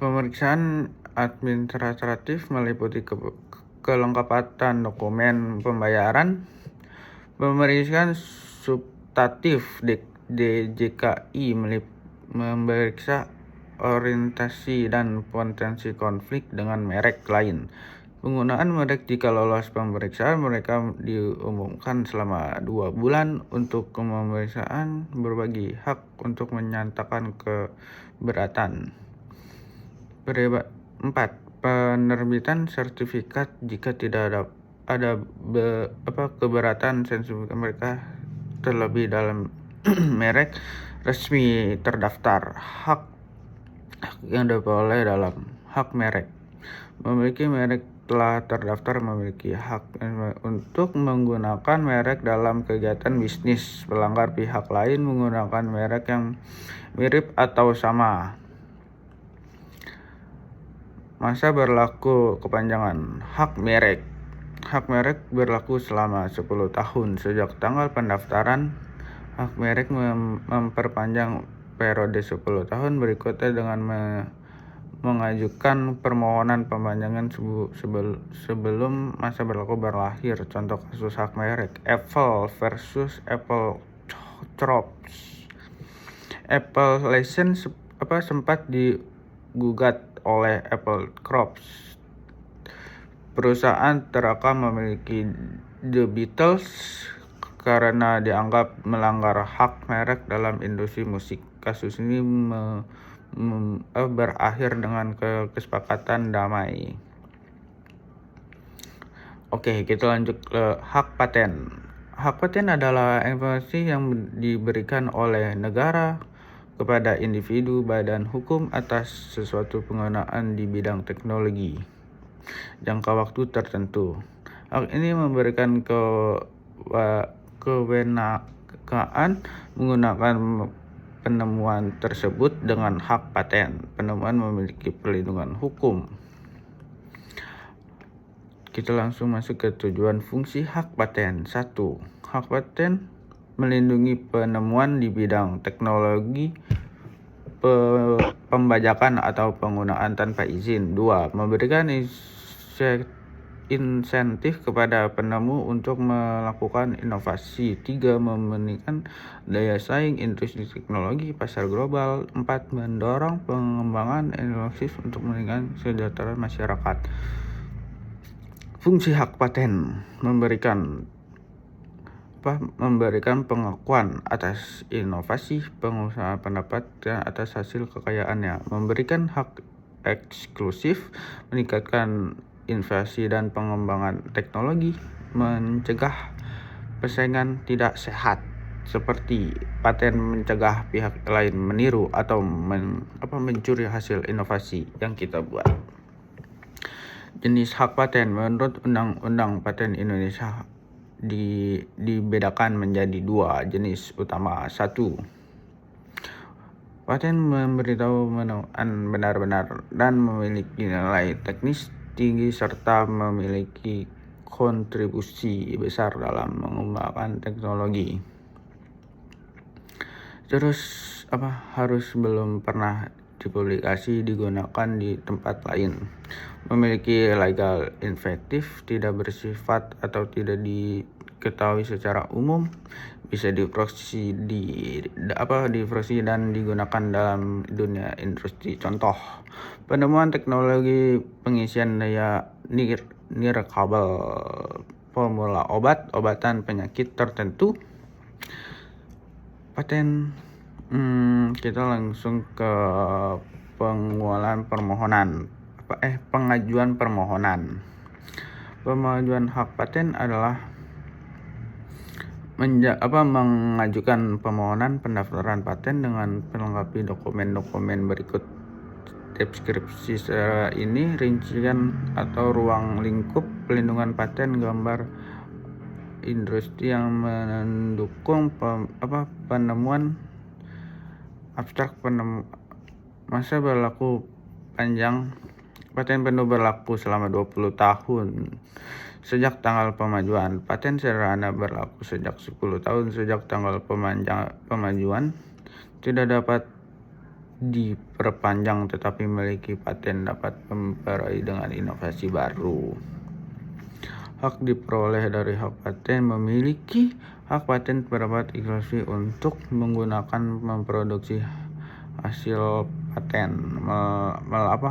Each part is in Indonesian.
Pemeriksaan administratif meliputi kelengkapan dokumen pembayaran, pemeriksaan substantif DJKI memeriksa orientasi dan potensi konflik dengan merek lain. Penggunaan merek jika lolos pemeriksaan, mereka diumumkan selama 2 bulan untuk pemeriksaan berbagi hak untuk menyatakan keberatan. 4. Penerbitan sertifikat jika tidak ada keberatan sertifikat mereka terlebih dalam merek resmi terdaftar. Hak yang diperoleh dalam hak merek. Memiliki merek telah terdaftar memiliki hak untuk menggunakan merek dalam kegiatan bisnis. Pelanggar pihak lain menggunakan merek yang mirip atau sama. Masa berlaku kepanjangan hak merek. Hak merek berlaku selama 10 tahun sejak tanggal pendaftaran. Hak merek memperpanjang periode 10 tahun berikutnya dengan mengajukan permohonan perpanjangan sebelum masa berlaku berakhir. Contoh kasus hak merek: Apple versus Apple Chops. Apple license sempat digugat oleh Apple Corps. Perusahaan terekam memiliki The Beatles karena dianggap melanggar hak merek dalam industri musik. Kasus ini berakhir dengan kesepakatan damai. Oke, kita lanjut ke hak paten. Hak paten adalah informasi yang diberikan oleh negara kepada individu badan hukum atas sesuatu penggunaan di bidang teknologi jangka waktu tertentu. Hak ini memberikan kewenangan menggunakan penemuan tersebut dengan hak paten. Penemuan memiliki perlindungan hukum. Kita langsung masuk ke tujuan fungsi hak paten. 1. Hak paten melindungi penemuan di bidang teknologi, pembajakan atau penggunaan tanpa izin. 2. Memberikan insentif kepada penemu untuk melakukan inovasi. 3. Meningkatkan daya saing industri teknologi pasar global. 4. Mendorong pengembangan inovasi untuk meningkatkan kesejahteraan masyarakat. Fungsi hak paten memberikan pengakuan atas inovasi pengusaha pendapat dan atas hasil kekayaannya, memberikan hak eksklusif, meningkatkan inovasi dan pengembangan teknologi, mencegah persaingan tidak sehat seperti paten mencegah pihak lain meniru atau mencuri hasil inovasi yang kita buat. Jenis hak paten menurut Undang-Undang Paten Indonesia dibedakan menjadi 2 jenis utama. 1. Paten memberitahu penemuan benar-benar dan memiliki nilai teknis tinggi serta memiliki kontribusi besar dalam mengembangkan teknologi. Terus harus belum pernah dipublikasi digunakan di tempat lain, memiliki legal efektif, tidak bersifat atau tidak diketahui secara umum, bisa diproduksi dan digunakan dalam dunia industri. Contoh, penemuan teknologi pengisian daya nirkabel formula obat-obatan penyakit tertentu. Paten. Kita langsung ke pengajuan permohonan. Pengajuan hak paten adalah mengajukan permohonan pendaftaran paten dengan melengkapi dokumen-dokumen berikut. Deskripsi secara ini rincian atau ruang lingkup pelindungan paten, gambar industri yang mendukung penemuan abstrak, masa berlaku panjang. Paten penuh berlaku selama 20 tahun sejak tanggal pemajuan. Paten sederhana berlaku sejak 10 tahun sejak tanggal pemajuan. Tidak dapat diperpanjang tetapi memiliki paten dapat memperoleh dengan inovasi baru. Hak diperoleh dari hak paten memiliki hak paten terdapat eksklusif untuk menggunakan memproduksi hasil paten,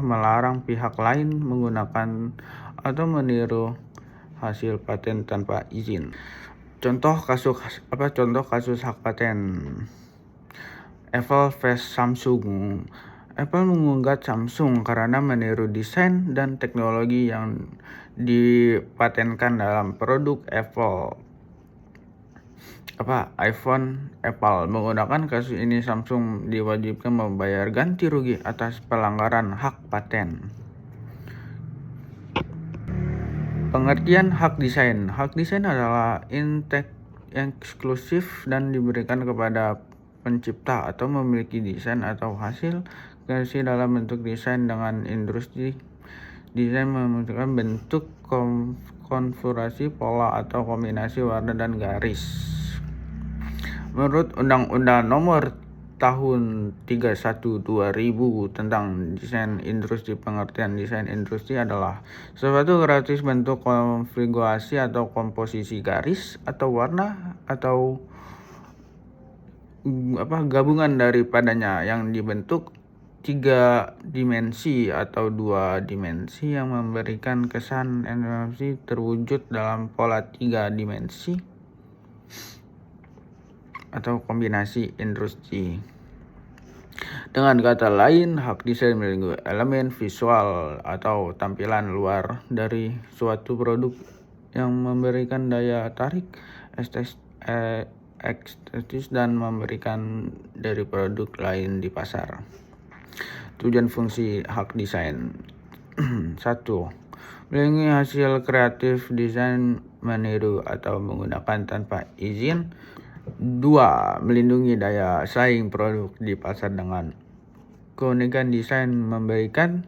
melarang pihak lain menggunakan atau meniru hasil paten tanpa izin. Contoh kasus hak paten. Apple vs Samsung. Apple menggugat Samsung karena meniru desain dan teknologi yang dipatenkan dalam produk iPhone Apple. Menggunakan kasus ini, Samsung diwajibkan membayar ganti rugi atas pelanggaran hak paten. Pengertian hak desain. Hak desain adalah eksklusif dan diberikan kepada pencipta atau memiliki desain atau hasil kreasi dalam bentuk desain dengan industri. Desain membentukkan bentuk, konfigurasi, pola, atau kombinasi warna dan garis. Menurut Undang-Undang Nomor Tahun 31 2000 tentang Desain Industri, pengertian desain industri adalah suatu kreatif bentuk, konfigurasi atau komposisi garis atau warna atau gabungan daripadanya yang dibentuk 3 dimensi atau 2 dimensi yang memberikan kesan industri terwujud dalam pola 3 dimensi atau kombinasi industri. Dengan kata lain, hak desain meliputi elemen visual atau tampilan luar dari suatu produk yang memberikan daya tarik estetis dan memberikan dari produk lain di pasar. Tujuan fungsi hak desain. 1. Melindungi hasil kreatif desain meniru atau menggunakan tanpa izin. 2. Melindungi daya saing produk di pasar dengan keunikan desain memberikan.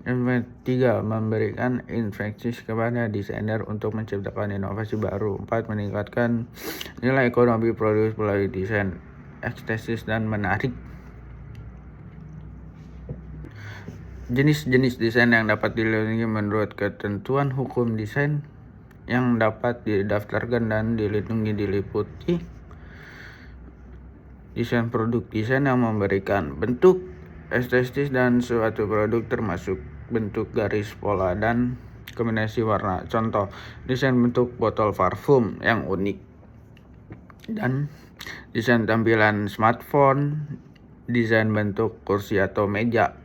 3. Memberikan insentif kepada desainer untuk menciptakan inovasi baru. 4. Meningkatkan nilai ekonomi produk melalui desain estetis dan menarik. Jenis-jenis desain yang dapat dilindungi menurut ketentuan hukum desain yang dapat didaftarkan dan dilindungi diliputi desain produk, desain yang memberikan bentuk estetis dan suatu produk termasuk bentuk garis, pola, dan kombinasi warna. Contoh, desain bentuk botol parfum yang unik dan desain tampilan smartphone, desain bentuk kursi atau meja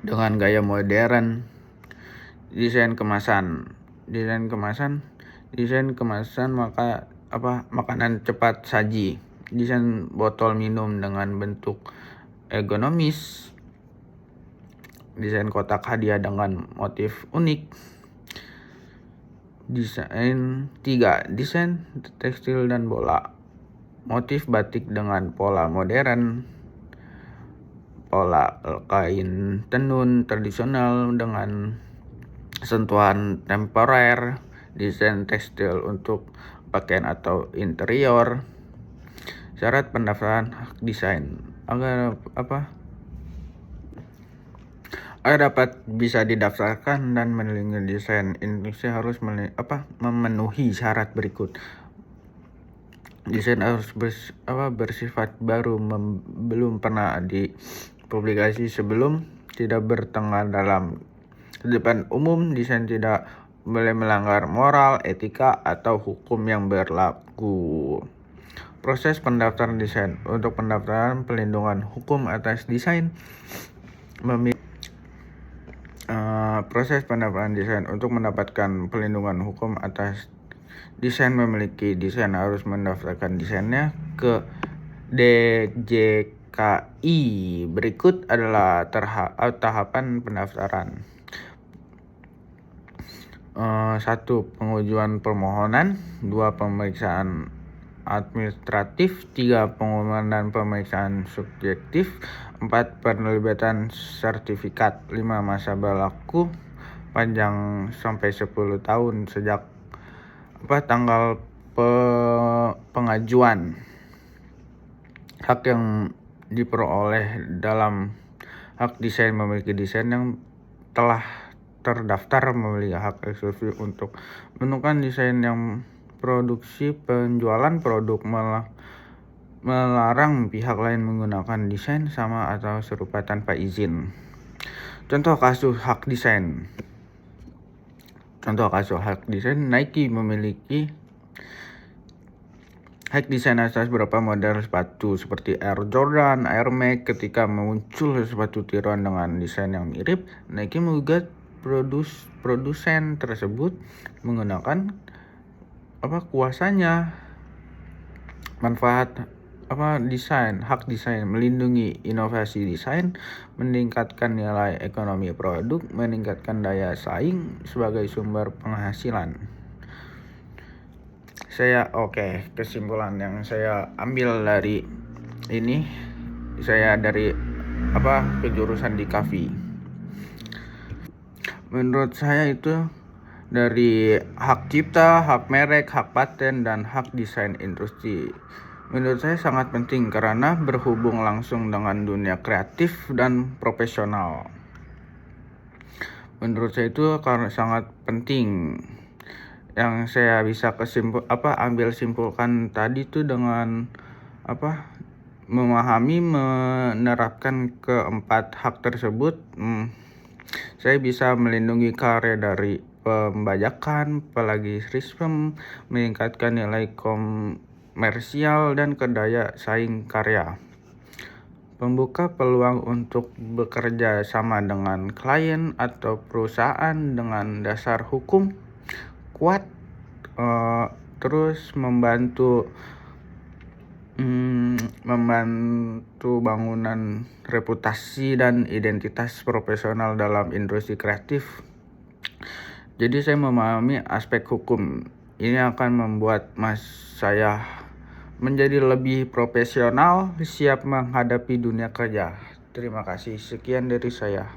dengan gaya modern, desain kemasan makanan cepat saji, desain botol minum dengan bentuk ergonomis, desain kotak hadiah dengan motif unik. Desain tekstil dan bola, motif batik dengan pola modern, pola kain tenun tradisional dengan sentuhan temporer, desain tekstil untuk pakaian atau interior. Syarat pendaftaran hak desain. Agar dapat bisa didaftarkan dan melindungi desain industri harus memenuhi syarat berikut. Desain harus bersifat baru, belum pernah dipublikasi sebelum, tidak bertengkar dalam kehidupan umum. Desain tidak boleh melanggar moral, etika, atau hukum yang berlaku. Proses pendaftaran desain. Untuk pendaftaran pelindungan hukum atas desain proses pendaftaran desain. Untuk mendapatkan pelindungan hukum atas desain, memiliki desain harus mendaftarkan desainnya ke DJKI. Berikut adalah tahapan pendaftaran. 1. Pengajuan permohonan. 2. Pemeriksaan administratif. 3. Pengumuman dan pemeriksaan subjektif. 4. Penerbitan sertifikat. 5. Masa berlaku panjang sampai 10 tahun sejak tanggal pengajuan. Hak yang diperoleh dalam hak desain memiliki desain yang telah terdaftar memiliki hak eksklusif untuk menentukan desain yang produksi penjualan produk melarang pihak lain menggunakan desain sama atau serupa tanpa izin. Contoh kasus hak desain. Nike memiliki hak desain atas beberapa model sepatu seperti Air Jordan, Air Max. Ketika muncul sepatu tiruan dengan desain yang mirip, Nike menggugat produsen tersebut menggunakan kuasanya. Manfaat hak desain melindungi inovasi desain, meningkatkan nilai ekonomi produk, meningkatkan daya saing sebagai sumber penghasilan. Kesimpulan yang saya ambil dari ini, saya dari kejurusan di KAFI. Menurut saya itu dari hak cipta, hak merek, hak paten, dan hak desain industri. Menurut saya sangat penting karena berhubung langsung dengan dunia kreatif dan profesional. Menurut saya itu karena sangat penting. Yang saya bisa ambil simpulkan tadi itu dengan memahami, menerapkan keempat hak tersebut, saya bisa melindungi karya dari pembajakan, plagiarisme, meningkatkan nilai komersial dan daya saing karya. Membuka peluang untuk bekerja sama dengan klien atau perusahaan dengan dasar hukum kuat, terus membantu bangunan reputasi dan identitas profesional dalam industri kreatif. Jadi saya memahami aspek hukum. Ini akan membuat saya menjadi lebih profesional, siap menghadapi dunia kerja. Terima kasih. Sekian dari saya.